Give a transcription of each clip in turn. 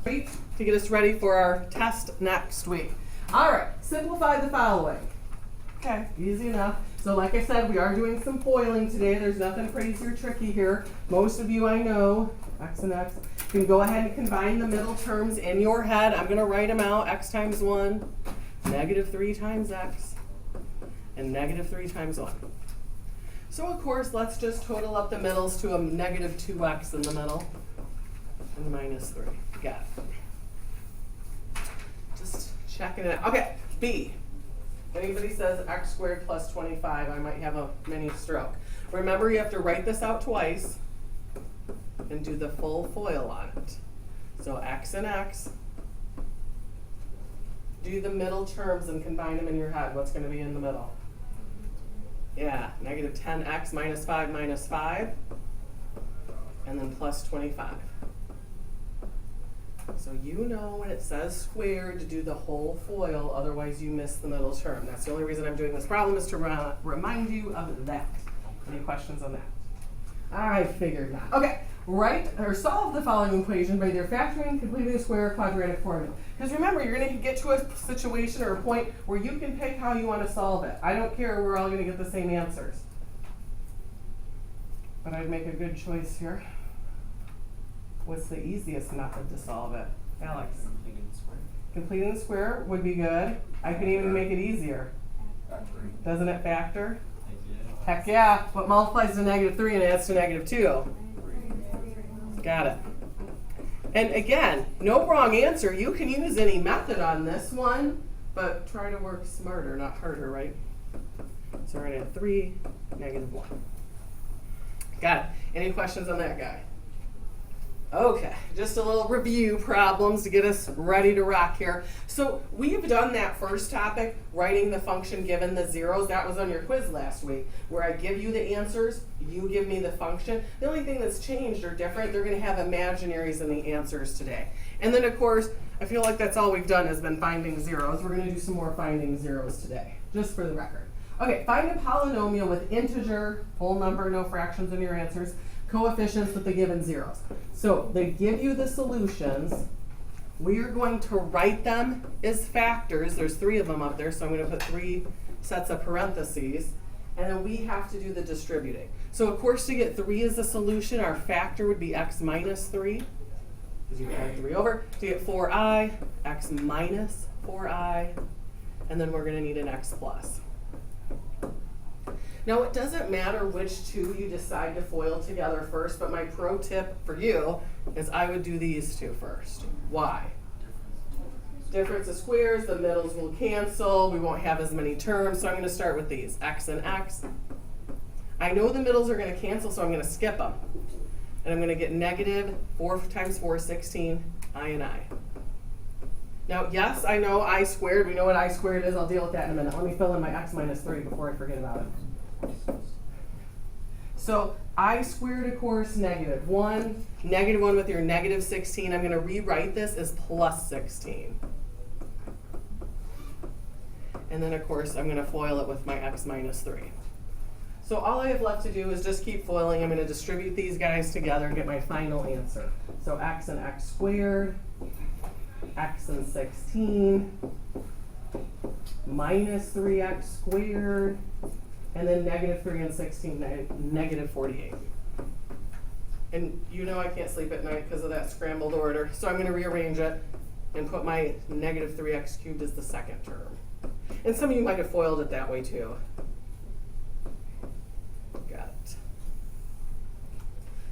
to get us ready for our test next week. All right, simplify the following. Okay, easy enough. So like I said, we are doing some FOILing today. There's nothing crazy or tricky here. Most of you I know, x and x, you can go ahead and combine the middle terms in your head. I'm going to write them out. X times 1, negative 3 times x, and negative 3 times 1. So of course, let's just total up the middles to a negative 2x in the middle, and minus 3. Got it. Just checking it out. Okay, B. Anybody says x squared plus 25, I might have a mini stroke. Remember, you have to write this out twice and do the full FOIL on it. So x and x. Do the middle terms and combine them in your head. What's going to be in the middle? Yeah, negative 10x minus 5, and then plus 25. So you know when it says squared to do the whole FOIL, otherwise you miss the middle term. That's the only reason I'm doing this problem, is to remind you of that. Any questions on that? I figured not. Okay, write or solve the following equation by either factoring, completing the square, or quadratic formula. Because remember, you're going to get to a situation or a point where you can pick how you want to solve it. I don't care, we're all going to get the same answers. But I'd make a good choice here. What's the easiest method to solve it? Alex? Completing the square. Completing the square would be good. I could even make it easier. Factoring. Doesn't it factor? Yeah. Heck yeah. What multiplies to negative 3 and adds to negative 2? Got it. And again, no wrong answer. You can use any method on this one, but try to work smarter, not harder, right? So we're going to add 3, negative 1. Got it. Any questions on that guy? Okay, just a little review problems to get us ready to rock here. So we've done that first topic, writing the function given the zeros. That was on your quiz last week, where I give you the answers, you give me the function. The only thing that's changed or different, they're going to have imaginaries in the answers today. And then, of course, I feel like that's all we've done has been finding zeros. We're going to do some more finding zeros today, just for the record. Okay, find a polynomial with integer, whole number, no fractions in your answers, coefficients with the given zeros. So they give you the solutions. We are going to write them as factors. There's 3 of them up there, so I'm going to put 3 sets of parentheses. And then we have to do the distributing. So of course, to get 3 as a solution, our factor would be x minus 3, because you can add 3 over. To get 4i, x minus 4i, and then we're going to need an x plus. Now, it doesn't matter which 2 you decide to FOIL together first, but my pro tip for you is I would do these 2 first. Why? Difference of squares, the middles will cancel, we won't have as many terms, so I'm going to start with these, x and x. I know the middles are going to cancel, so I'm going to skip them. And I'm going to get negative 4 times 4 is 16, I and I. Now, yes, I know I squared. We know what I squared is. I'll deal with that in a minute. Let me fill in my x minus 3 before I forget about it. So I squared, of course, negative 1. Negative 1 with your negative 16. I'm going to rewrite this as plus 16. And then, of course, I'm going to FOIL it with my x minus 3. So all I have left to do is just keep FOILing. I'm going to distribute these guys together and get my final answer. So x and x squared, x and 16, minus 3x squared, and then negative 3 and 16, negative 48. And you know I can't sleep at night because of that scrambled order. So I'm going to rearrange it and put my negative 3x cubed as the second term. And some of you might have FOILed it that way too. Got it.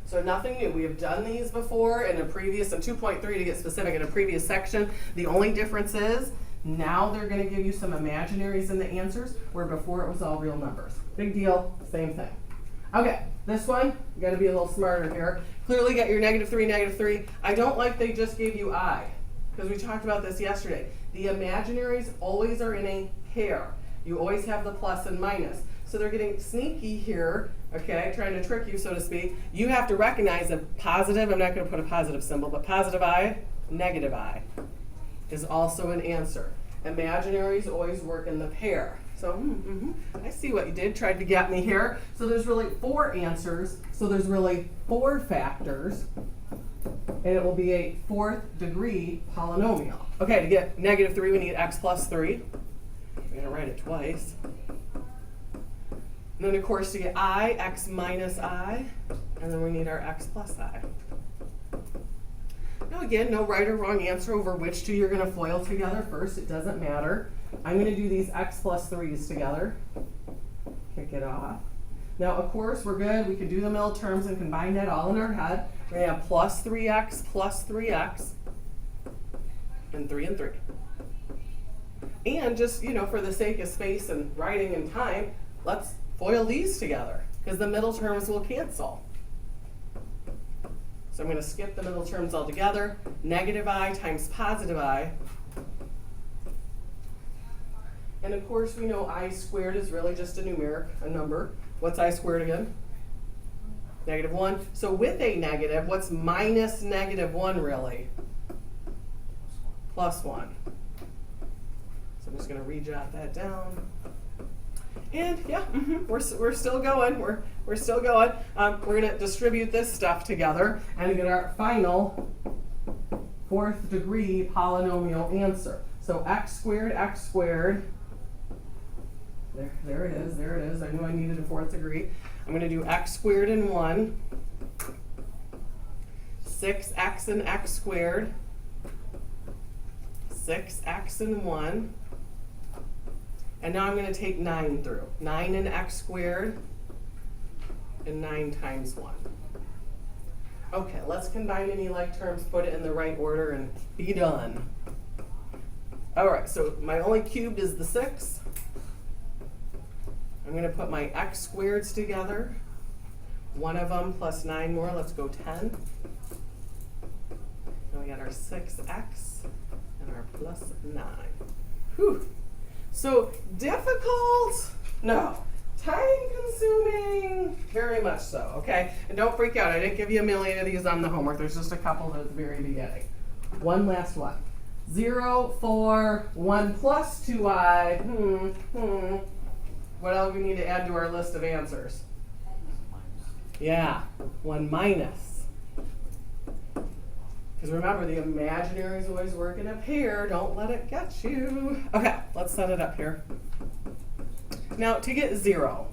So nothing new. We have done these before in a previous, in 2.3 to get specific, in a previous section. The only difference is now they're going to give you some imaginaries in the answers, where before it was all real numbers. Big deal, same thing. Okay, this one, you got to be a little smarter here. Clearly got your negative 3, negative 3. I don't like they just gave you I, because we talked about this yesterday. The imaginaries always are in a pair. You always have the plus and minus. So they're getting sneaky here, okay, trying to trick you, so to speak. You have to recognize a positive, I'm not going to put a positive symbol, but positive I, negative I is also an answer. Imaginaries always work in the pair. So, I see what you did, tried to get me here. So there's really 4 answers. So there's really 4 factors. And it will be a 4th degree polynomial. Okay, to get negative 3, we need x plus 3. We're going to write it twice. And then, of course, to get I, x minus I. And then we need our x plus I. Now, again, no right or wrong answer over which two you're going to FOIL together first. It doesn't matter. I'm going to do these x plus 3's together. Kick it off. Now, of course, we're good. We can do the middle terms and combine that all in our head. We're going to have plus 3x, and 3 and 3. And just, you know, for the sake of space and writing and time, let's FOIL these together, because the middle terms will cancel. So I'm going to skip the middle terms altogether. Negative I times positive I. And of course, we know I squared is really just a numeric, a number. What's I squared again? Negative 1. So with a negative, what's minus negative 1 really? Plus 1. So I'm just going to rejot that down. And yeah, we're still going. We're still going. We're going to distribute this stuff together and get our final 4th degree polynomial answer. So x squared. There it is. I knew I needed a 4th degree. I'm going to do x squared and 1. 6x and x squared. 6x and 1. And now I'm going to take 9 through. 9 and x squared. And 9 times 1. Okay, let's combine any like terms, put it in the right order, and be done. All right, so my only cubed is the 6. I'm going to put my x squareds together. One of them plus 9 more. Let's go 10. Now we got our 6x and our plus 9. Whew. So difficult? No. Time consuming? Very much so, okay? And don't freak out. I didn't give you a million of these on the homework. There's just a couple at the very beginning. One last one. 0, 4, 1 plus 2i. What else we need to add to our list of answers? Yeah, 1 minus. Because remember, the imaginary is always working a pair. Don't let it get you. Okay, let's set it up here. Now, to get 0,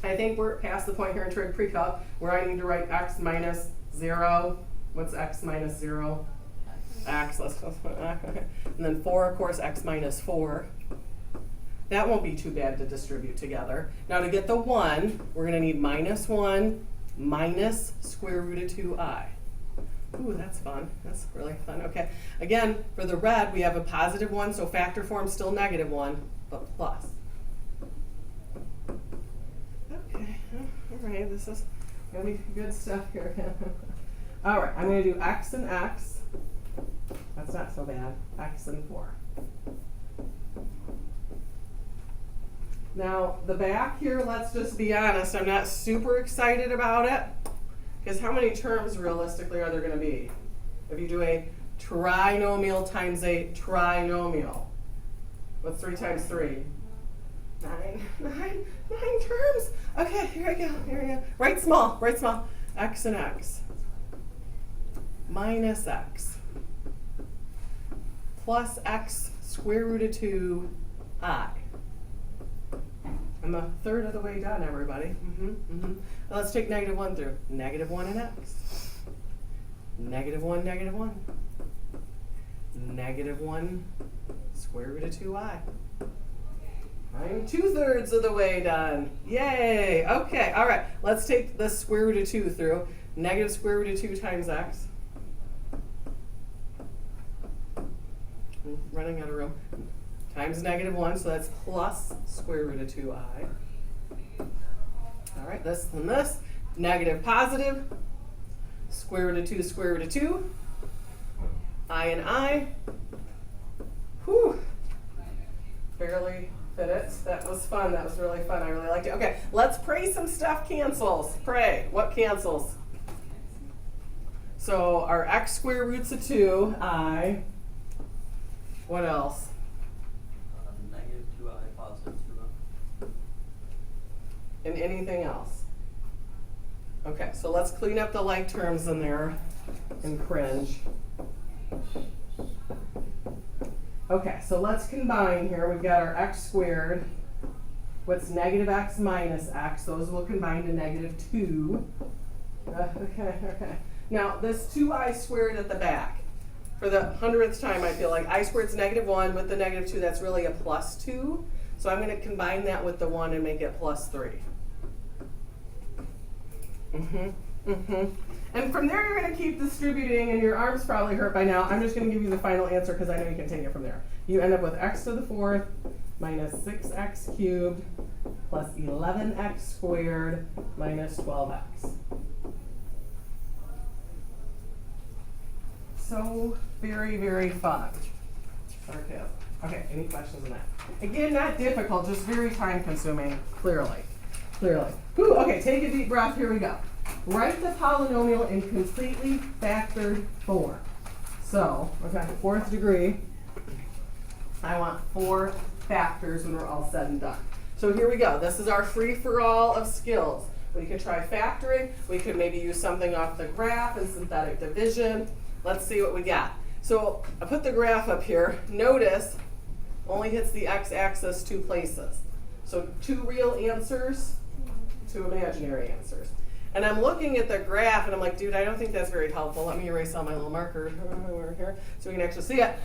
I think we're past the point here in trig pre-calc where I need to write x minus 0. What's x minus 0? X. Let's and then 4, of course, x minus 4. That won't be too bad to distribute together. Now, to get the 1, we're going to need minus 1 minus square root of 2i. Ooh, that's fun. That's really fun. Okay. Again, for the red, we have a positive 1, so factor form still negative 1, but plus. Okay. All right. This is going to be good stuff here. All right. I'm going to do x and x. That's not so bad. X and 4. Now, the back here, let's just be honest, I'm not super excited about it. Because how many terms realistically are there going to be? If you do a trinomial times a trinomial. What's 3 times 3? 9 terms. Okay, here I go. Write small. X and x. Minus x. Plus x square root of 2i. I'm a third of the way done, everybody. Now let's take negative 1 through. Negative 1 and x. Negative 1, negative 1. Negative 1 square root of 2i. I'm 2/3 of the way done. Yay! Okay, all right. Let's take the square root of 2 through. Negative square root of 2 times x. I'm running out of room. Times negative 1, so that's plus square root of 2i. All right, this and this. Negative, positive. Square root of 2, square root of 2. I and I. Whew. Barely fit it. That was fun. That was really fun. I really liked it. Okay, let's pray some stuff cancels. Pray. What cancels? So our x square roots of 2, I. What else? Negative 2i, positive 2i. And anything else? Okay, so let's clean up the like terms in there. and cringe. Okay, so let's combine here. We've got our x squared. What's negative x minus x? Those will combine to negative 2. Okay. Now, this 2i squared at the back, for the 100th time, I feel like I squared's negative 1 with the negative 2. That's really a plus 2. So I'm going to combine that with the 1 and make it plus 3. And from there, you're going to keep distributing, and your arm's probably hurt by now. I'm just going to give you the final answer because I know you can take it from there. You end up with x to the 4th minus 6x cubed plus 11x squared minus 12x. So very, very fun. Okay, any questions on that? Again, not difficult, just very time consuming, clearly. Whew, okay, take a deep breath, here we go. Write the polynomial in completely factored form. So, okay, 4th degree, I want 4 factors when we're all said and done. So here we go, this is our free-for-all of skills. We could try factoring, we could maybe use something off the graph and synthetic division. Let's see what we got. So I put the graph up here. Notice only hits the x-axis 2 places. So 2 real answers, 2 imaginary answers. And I'm looking at the graph and I'm like, dude, I don't think that's very helpful. Let me erase all my little markers over here so we can actually see it.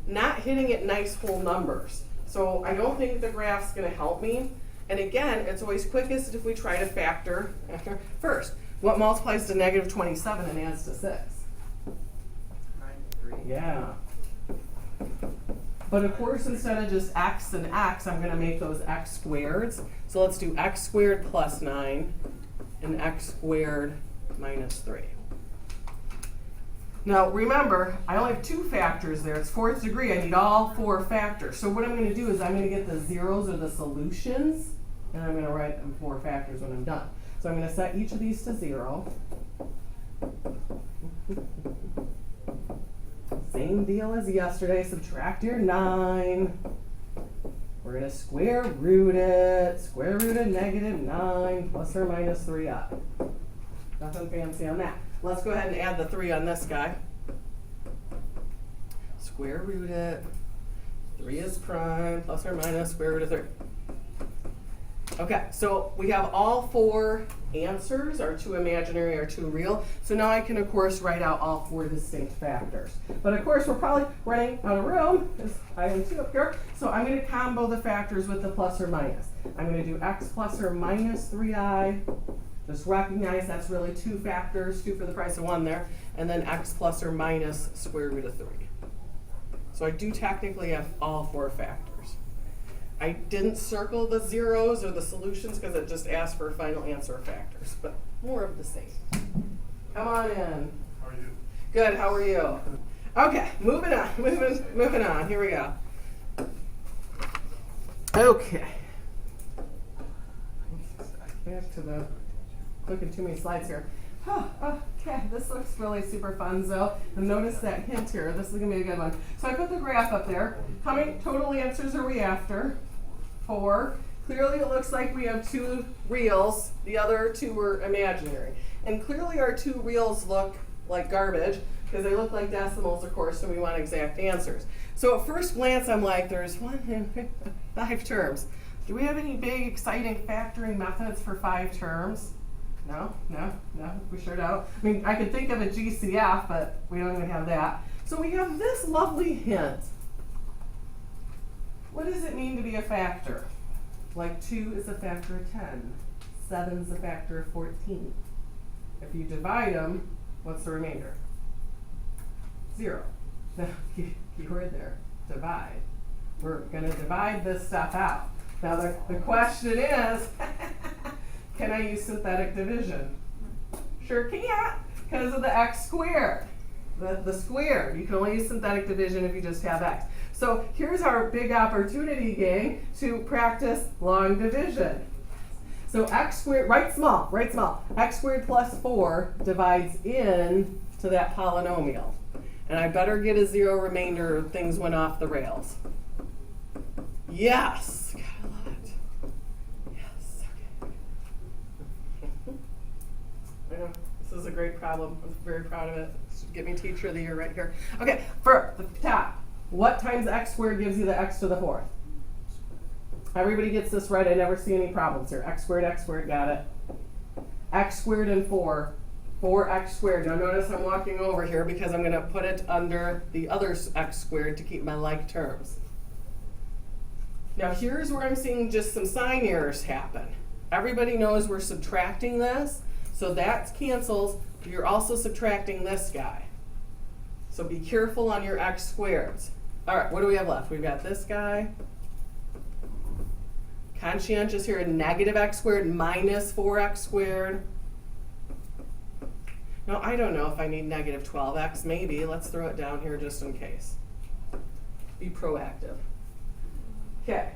Not hitting it nice whole numbers. So I don't think the graph's going to help me. And again, it's always quickest if we try to factor after first. What multiplies to negative 27 and adds to 6? Yeah. But of course, instead of just x and x, I'm going to make those x squareds. So let's do x squared plus 9 and x squared minus 3. Now remember, I only have 2 factors there. It's 4th degree. I need all 4 factors. So what I'm going to do is I'm going to get the zeros or the solutions, and I'm going to write them 4 factors when I'm done. So I'm going to set each of these to 0. Same deal as yesterday. Subtract your 9. We're going to square root it. Square root of negative 9 plus or minus 3i. Nothing fancy on that. Let's go ahead and add the 3 on this guy. Square root it. 3 is prime plus or minus square root of 3. Okay, so we have all 4 answers, our 2 imaginary, our 2 real. So now I can, of course, write out all 4 distinct factors. But of course, we're probably running out of room, because I am 2 up here. So I'm going to combo the factors with the plus or minus. I'm going to do x plus or minus 3i. Just recognize that's really 2 factors, 2 for the price of 1 there. And then x plus or minus square root of 3. So I do technically have all 4 factors. I didn't circle the zeros or the solutions because it just asked for final answer factors, but more of the same. Come on in. How are you? Good, how are you? Okay, moving on. Here we go. Okay. Back to the clicking too many slides here. Okay, this looks really super fun, Zoe. And notice that hint here. This is going to be a good one. So I put the graph up there. How many total answers are we after? 4. Clearly it looks like we have 2 reals. The other 2 were imaginary. And clearly our 2 reals look like garbage because they look like decimals, of course, so we want exact answers. So at first glance, I'm like, there's 5 terms. Do we have any big, exciting factoring methods for 5 terms? No, we sure don't. I mean, I could think of a GCF, but we don't even have that. So we have this lovely hint. What does it mean to be a factor? Like 2 is a factor of 10. 7 is a factor of 14. If you divide them, what's the remainder? 0. Now, keyword there, divide. We're going to divide this stuff out. Now the question is, can I use synthetic division? Sure can't, because of the x squared. The squared. You can only use synthetic division if you just have x. So here's our big opportunity, gang, to practice long division. So x squared, write small. X squared plus 4 divides in to that polynomial. And I better get a 0 remainder or things went off the rails. Yes. Gotta love it. Yes. Okay. I know. This is a great problem. I'm very proud of it. Get me teacher of the year right here. Okay, for the top, what times x squared gives you the x to the fourth? Everybody gets this right. I never see any problems here. X squared, got it. X squared and 4x squared. Now notice I'm walking over here because I'm going to put it under the other x squared to keep my like terms. Now here's where I'm seeing just some sign errors happen. Everybody knows we're subtracting this, so that cancels. You're also subtracting this guy. So be careful on your x squareds. All right, what do we have left? We've got this guy. Conscientious here, negative x squared minus 4x squared. Now, I don't know if I need negative 12x. Maybe. Let's throw it down here just in case. Be proactive. Okay.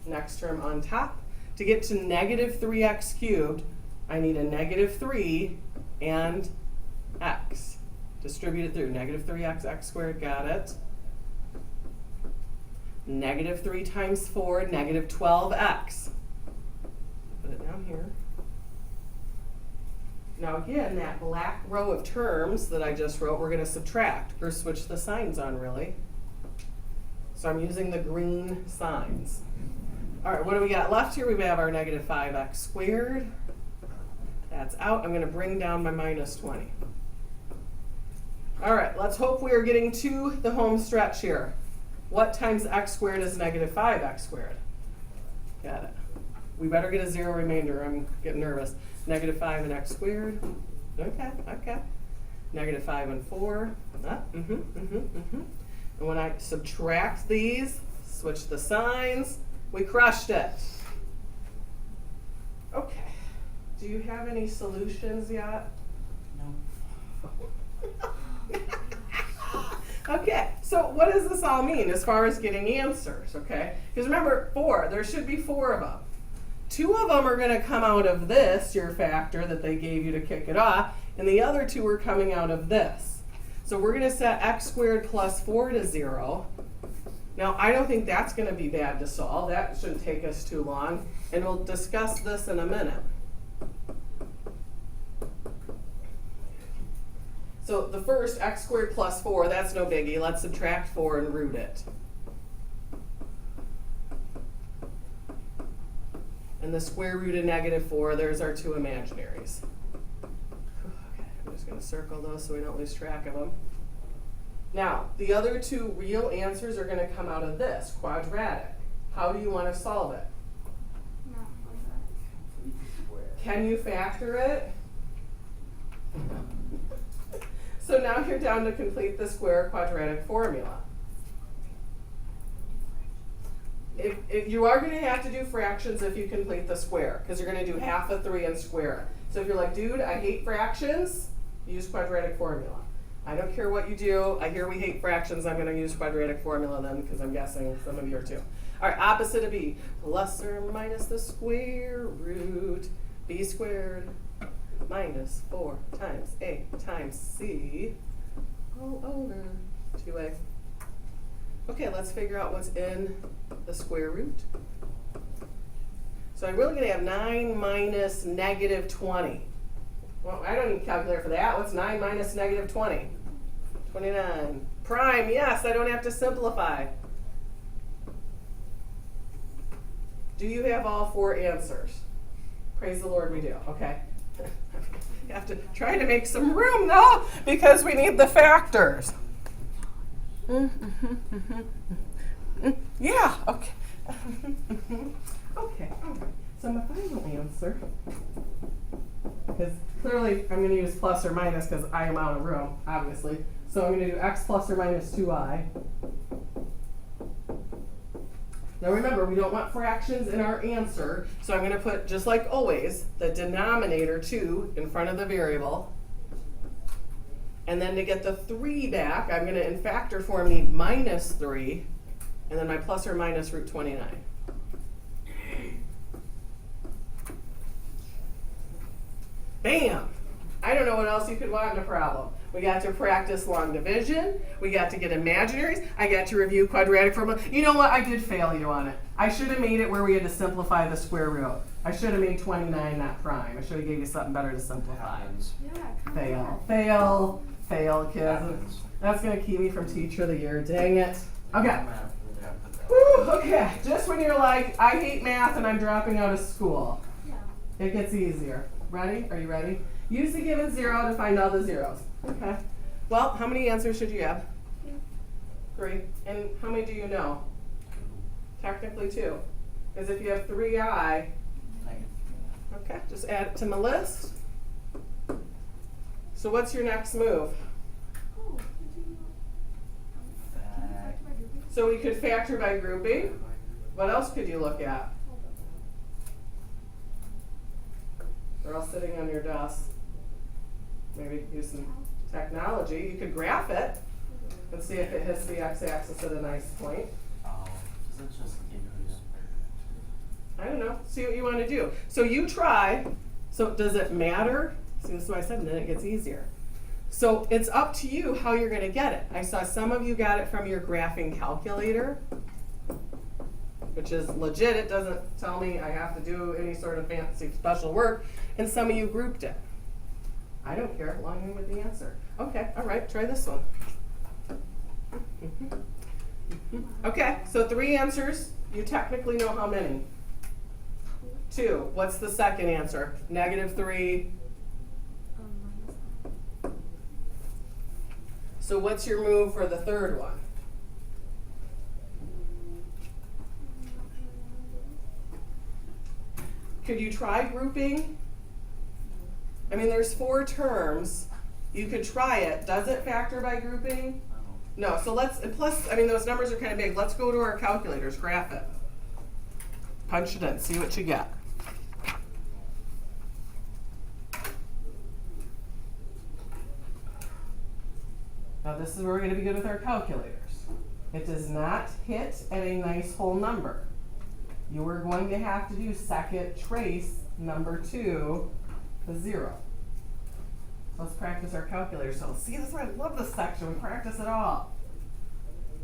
Next term on top. To get to negative 3x cubed, I need a negative 3 and x. Distribute it through. Negative 3x, x squared, got it. Negative 3 times 4, negative 12x. Put it down here. Now again, that black row of terms that I just wrote, we're going to subtract, or switch the signs on, really. So I'm using the green signs. All right, what do we got left here? We have our negative 5x squared. That's out. I'm going to bring down my minus 20. All right, let's hope we are getting to the home stretch here. What times x squared is negative 5x squared? Got it. We better get a zero remainder. I'm getting nervous. Negative 5 and x squared. Okay. Negative 5 and 4. And when I subtract these, switch the signs, we crushed it. Okay. Do you have any solutions yet? No. Okay, so what does this all mean as far as getting answers, okay? Because remember, 4, there should be 4 of them. 2 of them are going to come out of this, your factor that they gave you to kick it off, and the other 2 are coming out of this. So we're going to set x squared plus 4 to 0. Now, I don't think that's going to be bad to solve. That shouldn't take us too long, and we'll discuss this in a minute. So the first, x squared plus 4, that's no biggie. Let's subtract 4 and root it. And the square root of negative 4, there's our 2 imaginaries. Okay, I'm just going to circle those so we don't lose track of them. Now, the other 2 real answers are going to come out of this, quadratic. How do you want to solve it? Can you factor it? So now you're down to complete the square quadratic formula. If you are going to have to do fractions if you complete the square, because you're going to do half of 3 and square it. So if you're like, dude, I hate fractions, use quadratic formula. I don't care what you do. I hear we hate fractions. I'm going to use quadratic formula then, because I'm guessing some of you are too. All right, opposite of b, plus or minus the square root, b squared minus 4 times a times c all over 2a. Okay, let's figure out what's in the square root. So I'm really going to have 9 minus negative 20. Well, I don't need a calculator for that. What's 9 minus negative 20? 29. Prime, yes, I don't have to simplify. Do you have all 4 answers? Praise the Lord, we do. Okay. You have to try to make some room, though, because we need the factors. Yeah, okay. Okay, all right. So my final answer, because clearly I'm going to use plus or minus because I am out of room, obviously. So I'm going to do x plus or minus 2i. Now remember, we don't want fractions in our answer, so I'm going to put, just like always, the denominator 2 in front of the variable. And then to get the 3 back, I'm going to, in factor form, need minus 3, and then my plus or minus root 29. Bam! I don't know what else you could want in a problem. We got to practice long division. We got to get imaginaries. I got to review quadratic formula. You know what? I did fail you on it. I should have made it where we had to simplify the square root. I should have made 29 not prime. I should have gave you something better to simplify. Happens. Fail, kids. Happens. That's going to keep me from teacher of the year. Dang it. Okay. Math. Whew, okay. Just when you're like, I hate math and I'm dropping out of school. It gets easier. Ready? Are you ready? Use the given 0 to find all the zeros. Okay. Well, how many answers should you have? 3. And how many do you know? Technically 2. Because if you have 3i, okay, just add it to my list. So what's your next move? So we could factor by grouping. What else could you look at? They're all sitting on your desk. Maybe use some technology. You could graph it and see if it hits the x-axis at a nice point. Does it just increase? I don't know. See what you want to do. So you try. So does it matter? See, this is what I said, and then it gets easier. So it's up to you how you're going to get it. I saw some of you got it from your graphing calculator, which is legit. It doesn't tell me I have to do any sort of fancy special work. And some of you grouped it. I don't care, as long as you with the answer. Okay, all right, try this one. Okay, so 3 answers. You technically know how many? 2. What's the second answer? -3. So what's your move for the third one? Could you try grouping? I mean, there's 4 terms. You could try it. Does it factor by grouping? No. So let's, and plus, I mean, those numbers are kind of big. Let's go to our calculators, graph it. Punch it in, see what you get. Now this is where we're going to be good with our calculators. It does not hit at a nice whole number. You are going to have to do second trace number 2 to 0. Let's practice our calculator. So see, this is why I love this section. We practice it all.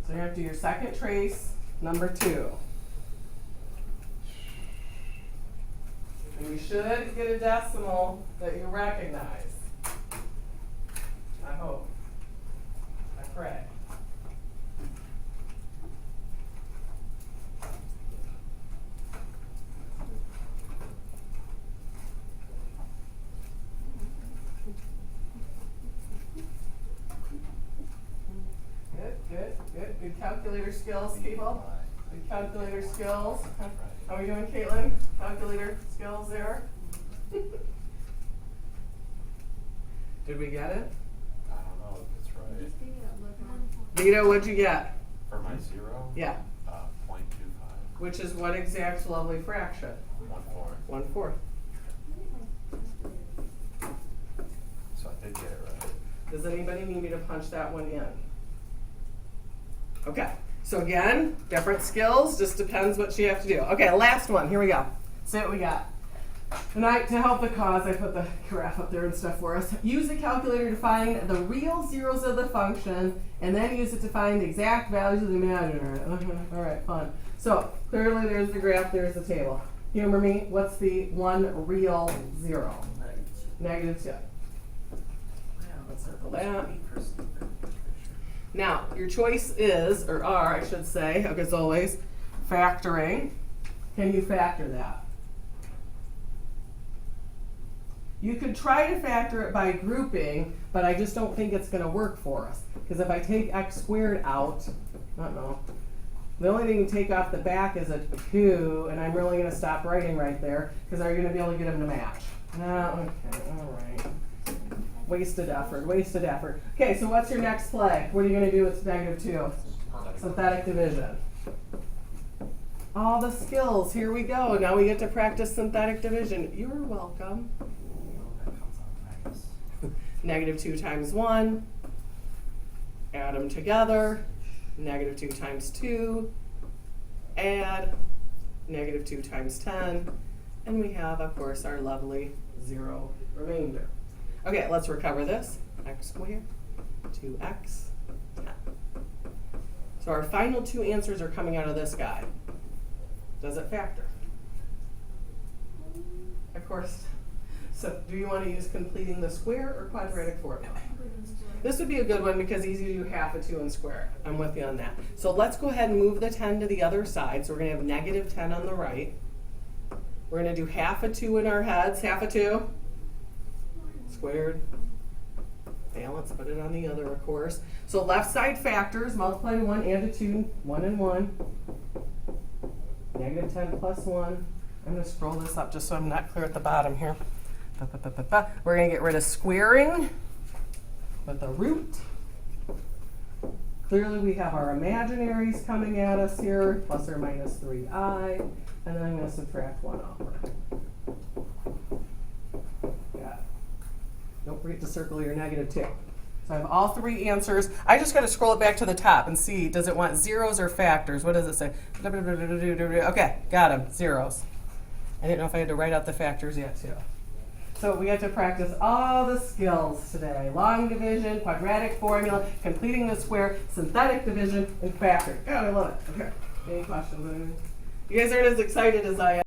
So you're going to do your second trace number 2. And you should get a decimal that you recognize. I hope. I pray. Good calculator skills, people. Good calculator skills. How are we doing, Caitlin? Calculator skills there? Did we get it? I don't know if it's right. Vito, what'd you get? For my 0? Yeah. 0.25. Which is what exact lovely fraction? 1/4. 1/4. So I did get it right. Does anybody need me to punch that one in? Okay, so again, different skills, just depends what you have to do. Okay, last one, here we go. See what we got. And to help the cause, I put the graph up there and stuff for us. Use the calculator to find the real zeros of the function, and then use it to find the exact values of the imaginary. All right, fun. So clearly there's the graph, there's the table. Humor me, what's the one real 0? -2. Let's circle that. Now, your choice is, or are, I should say, as always, factoring. Can you factor that? You could try to factor it by grouping, but I just don't think it's going to work for us. Because if I take x squared out, I don't know, the only thing you take off the back is a 2, and I'm really going to stop writing right there, because are you going to be able to get them to match? No, okay, all right. Wasted effort, wasted effort. Okay, so what's your next play? What are you going to do with -2? Synthetic division. All the skills, here we go. Now we get to practice synthetic division. You're welcome. -2 times 1. Add them together. -2 times 2. Add. -2 times 10. And we have, of course, our lovely 0 remainder. Okay, let's recover this. X squared, 2x, 10. So our final 2 answers are coming out of this guy. Does it factor? course. So do you want to use completing the square or quadratic formula? This would be a good one because easy to do half a 2 and square it. I'm with you on that. So let's go ahead and move the 10 to the other side. So we're going to have negative 10 on the right. We're going to do half a 2 in our heads. Half a 2 squared. Balance, put it on the other, of course. So left side factors, multiply to 1 and to 2, 1 and 1. Negative 10 plus 1. I'm going to scroll this up just so I'm not clear at the bottom here. We're going to get rid of squaring with the root. Clearly we have our imaginaries coming at us here, plus or minus 3i. And then I'm going to subtract 1 over. Got it. Don't forget to circle your negative 2. So I have all 3 answers. I just got to scroll it back to the top and see, does it want zeros or factors? What does it say? Okay, got them, zeros. I didn't know if I had to write out the factors yet too. So we had to practice all the skills today. Long division, quadratic formula, completing the square, synthetic division, and factor. God, I love it. Okay, any questions? You guys aren't as excited as I am.